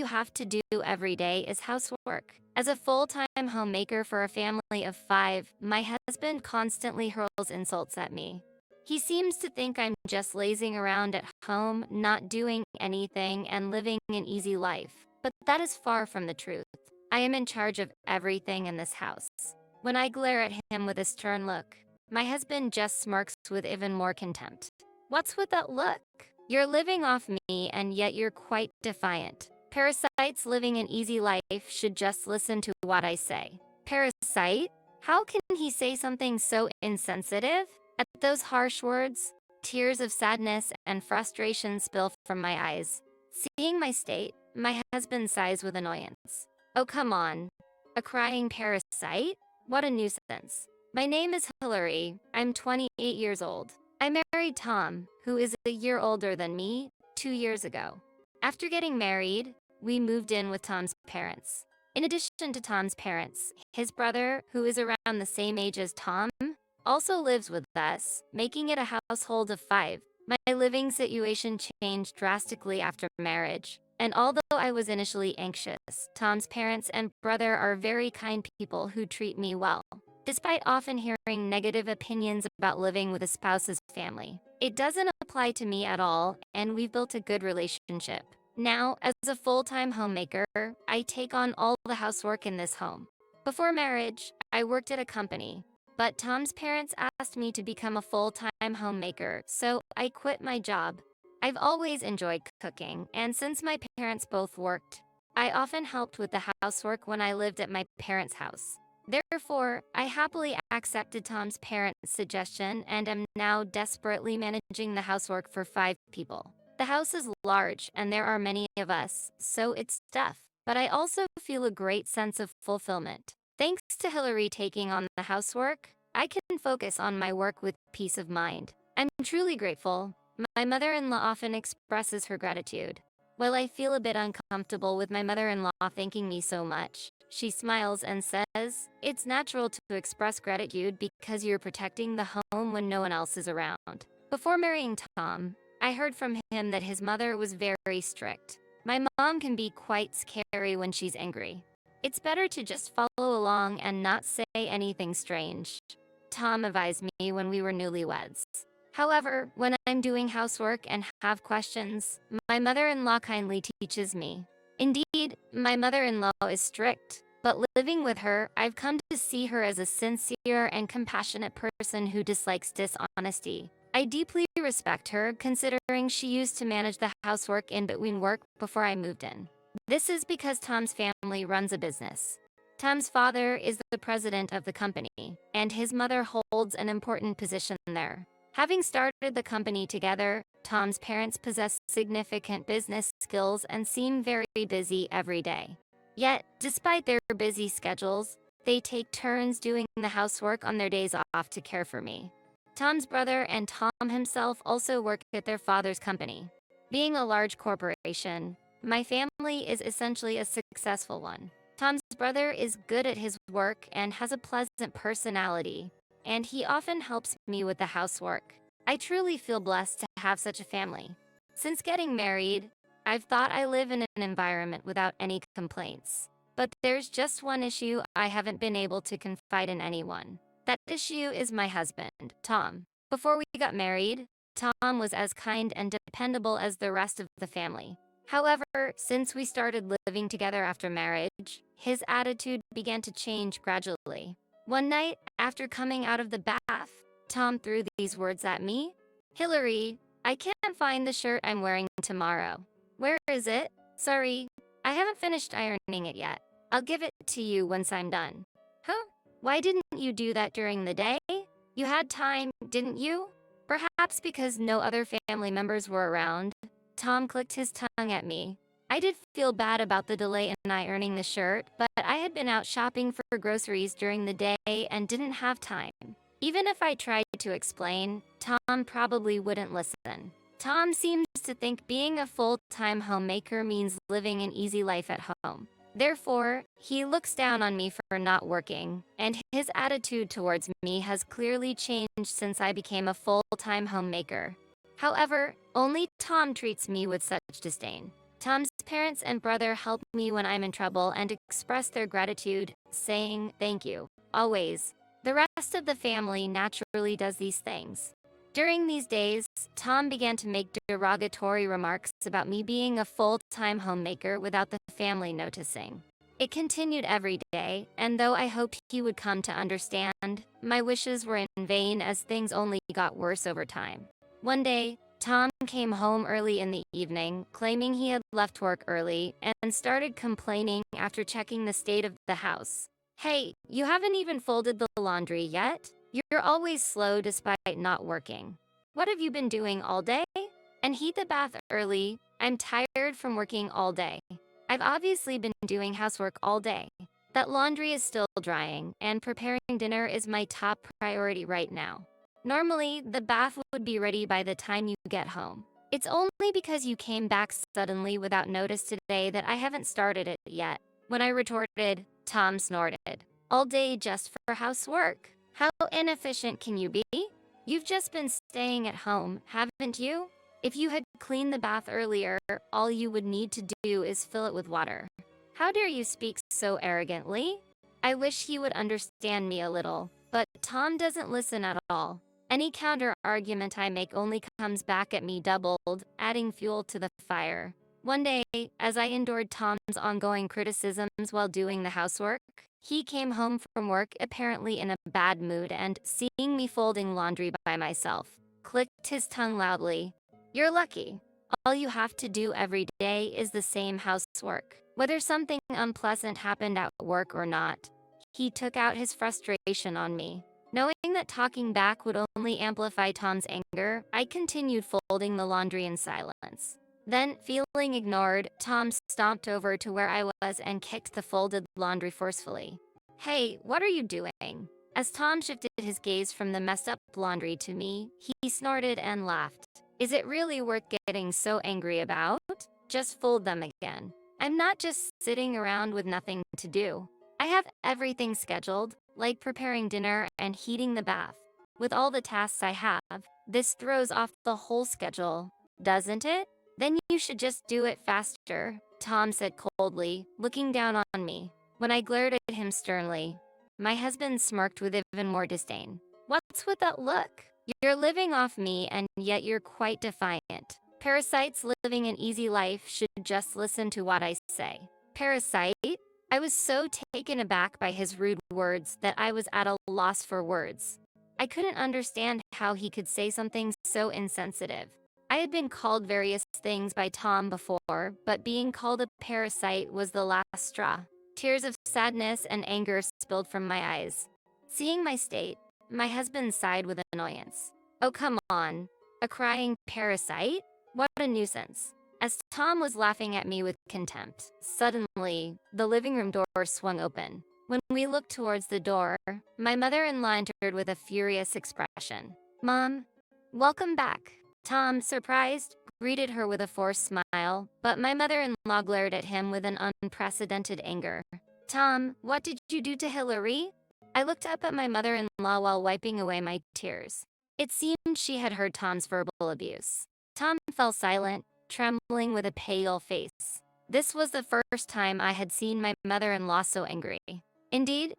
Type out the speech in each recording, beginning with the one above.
you have to do every day is housework. As a full-time homemaker for a family of 5, my husband constantly hurls insults at me. He seems to think I'm just lazing around at home, not doing anything, and living an easy life. But that is far from the truth. I am in charge of everything in this house. When I glare at him with a stern look, my husband just smirks with even more contempt. What's with that look? You're living off me, and yet you're quite defiant. Parasites living an easy life should just listen to what I say. Parasite? How can he say something so insensitive? At those harsh words, tears of sadness and frustration spill from my eyes. Seeing my state, my husband sighs with annoyance. Oh, come on. A crying parasite? What a nuisance. My name is Hillary. I'm 28 years old. I married Tom, who is a year older than me, 2 years ago. After getting married, we moved in with Tom's parents. In addition to Tom's parents, his brother, who is around the same age as Tom, also lives with us, making it a household of 5. My living situation changed drastically after marriage, and although I was initially anxious, Tom's parents and brother are very kind people who treat me well. Despite often hearing negative opinions about living with a spouse's family, it doesn't apply to me at all, and we've built a good relationship. Now, as a full-time homemaker, I take on all the housework in this home. Before marriage, I worked at a company, but Tom's parents asked me to become a full-time homemaker, so I quit my job. I've always enjoyed cooking, and since my parents both worked, I often helped with the housework when I lived at my parents' house. Therefore, I happily accepted Tom's parents' suggestion and am now desperately managing the housework for 5 people. The house is large and there are many of us, so it's tough, but I also feel a great sense of fulfillment. Thanks to Hillary taking on the housework, I can focus on my work with peace of mind. I'm truly grateful. My mother-in-law often expresses her gratitude. While I feel a bit uncomfortable with my mother-in-law thanking me so much, she smiles and says, "It's natural to express gratitude because you're protecting the home when no one else is around." Before marrying Tom, I heard from him that his mother was very strict. My mom can be quite scary when she's angry. It's better to just follow along and not say anything strange, Tom advised me when we were newlyweds. However, when I'm doing housework and have questions, my mother-in-law kindly teaches me. Indeed, my mother-in-law is strict, but living with her, I've come to see her as a sincere and compassionate person who dislikes dishonesty. I deeply respect her, considering she used to manage the housework in between work before I moved in. This is because Tom's family runs a business. Tom's father is the president of the company, and his mother holds an important position there. Having started the company together, Tom's parents possess significant business skills and seem very busy every day. Yet, despite their busy schedules, they take turns doing the housework on their days off to care for me. Tom's brother and Tom himself also work at their father's company. Being a large corporation, my family is essentially a successful one. Tom's brother is good at his work and has a pleasant personality, and he often helps me with the housework. I truly feel blessed to have such a family. Since getting married, I've thought I live in an environment without any complaints. But there's just one issue I haven't been able to confide in anyone. That issue is my husband, Tom. Before we got married, Tom was as kind and dependable as the rest of the family. However, since we started living together after marriage, his attitude began to change gradually. One night, after coming out of the bath, Tom threw these words at me. "Hillary, I can't find the shirt I'm wearing tomorrow. Where is it? Sorry, I haven't finished ironing it yet. I'll give it to you once I'm done." Huh? Why didn't you do that during the day? You had time, didn't you? Perhaps because no other family members were around. Tom clicked his tongue at me. I did feel bad about the delay in ironing the shirt, but I had been out shopping for groceries during the day and didn't have time. Even if I tried to explain, Tom probably wouldn't listen. Tom seems to think being a full-time homemaker means living an easy life at home. Therefore, he looks down on me for not working, and his attitude towards me has clearly changed since I became a full-time homemaker. However, only Tom treats me with such disdain. Tom's parents and brother help me when I'm in trouble and express their gratitude, saying thank you, always. The rest of the family naturally does these things. During these days, Tom began to make derogatory remarks about me being a full-time homemaker without the family noticing. It continued every day, and though I hoped he would come to understand, my wishes were in vain as things only got worse over time. One day, Tom came home early in the evening, claiming he had left work early, and started complaining after checking the state of the house. Hey, you haven't even folded the laundry yet? You're always slow despite not working. What have you been doing all day? And heat the bath early. I'm tired from working all day. I've obviously been doing housework all day. That laundry is still drying, and preparing dinner is my top priority right now. Normally, the bath would be ready by the time you get home. It's only because you came back suddenly without notice today that I haven't started it yet. When I retorted, Tom snorted. All day just for housework? How inefficient can you be? You've just been staying at home, haven't you? If you had cleaned the bath earlier, all you would need to do is fill it with water. How dare you speak so arrogantly? I wish he would understand me a little, but Tom doesn't listen at all. Any counter-argument I make only comes back at me doubled, adding fuel to the fire. One day, as I endured Tom's ongoing criticisms while doing the housework, he came home from work apparently in a bad mood and, seeing me folding laundry by myself, clicked his tongue loudly. You're lucky. All you have to do every day is the same housework, whether something unpleasant happened at work or not. He took out his frustration on me. Knowing that talking back would only amplify Tom's anger, I continued folding the laundry in silence. Then, feeling ignored, Tom stomped over to where I was and kicked the folded laundry forcefully. Hey, what are you doing? As Tom shifted his gaze from the messed up laundry to me, he snorted and laughed. Is it really worth getting so angry about? Just fold them again. I'm not just sitting around with nothing to do. I have everything scheduled, like preparing dinner and heating the bath. With all the tasks I have, this throws off the whole schedule, doesn't it? Then you should just do it faster, Tom said coldly, looking down on me. When I glared at him sternly, my husband smirked with even more disdain. What's with that look? You're living off me, and yet you're quite defiant. Parasites living an easy life should just listen to what I say. Parasite? I was so taken aback by his rude words that I was at a loss for words. I couldn't understand how he could say something so insensitive. I had been called various things by Tom before, but being called a parasite was the last straw. Tears of sadness and anger spilled from my eyes. Seeing my state, my husband sighed with annoyance. Oh, come on. A crying parasite? What a nuisance. As Tom was laughing at me with contempt, suddenly, the living room door swung open. When we looked towards the door, my mother-in-law entered with a furious expression. Mom, welcome back. Tom, surprised, greeted her with a forced smile, but my mother-in-law glared at him with an unprecedented anger. Tom, what did you do to Hillary? I looked up at my mother-in-law while wiping away my tears. It seemed she had heard Tom's verbal abuse. Tom fell silent, trembling with a pale face. This was the first time I had seen my mother-in-law so angry. Indeed,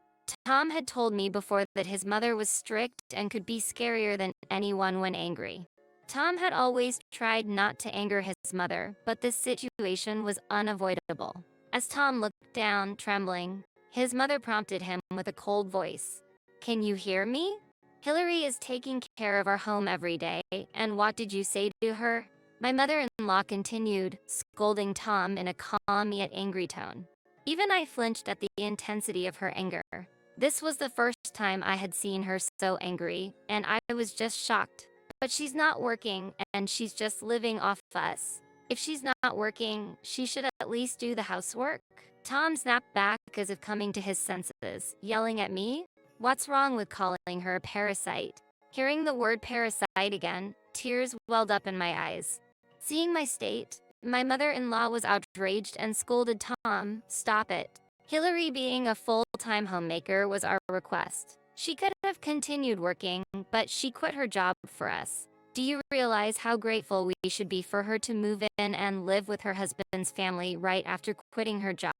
Tom had told me before that his mother was strict and could be scarier than anyone when angry. Tom had always tried not to anger his mother, but this situation was unavoidable. As Tom looked down, trembling, his mother prompted him with a cold voice. Can you hear me? Hillary is taking care of our home every day, and what did you say to her? My mother-in-law continued, scolding Tom in a calm yet angry tone. Even I flinched at the intensity of her anger. This was the first time I had seen her so angry, and I was just shocked. But she's not working, and she's just living off us. If she's not working, she should at least do the housework. Tom snapped back as if coming to his senses, yelling at me. What's wrong with calling her a parasite? Hearing the word parasite again, tears welled up in my eyes. Seeing my state, my mother-in-law was outraged and scolded Tom, stop it. Hillary being a full-time homemaker was our request. She could have continued working, but she quit her job for us. Do you realize how grateful we should be for her to move in and live with her husband's family right after quitting her job?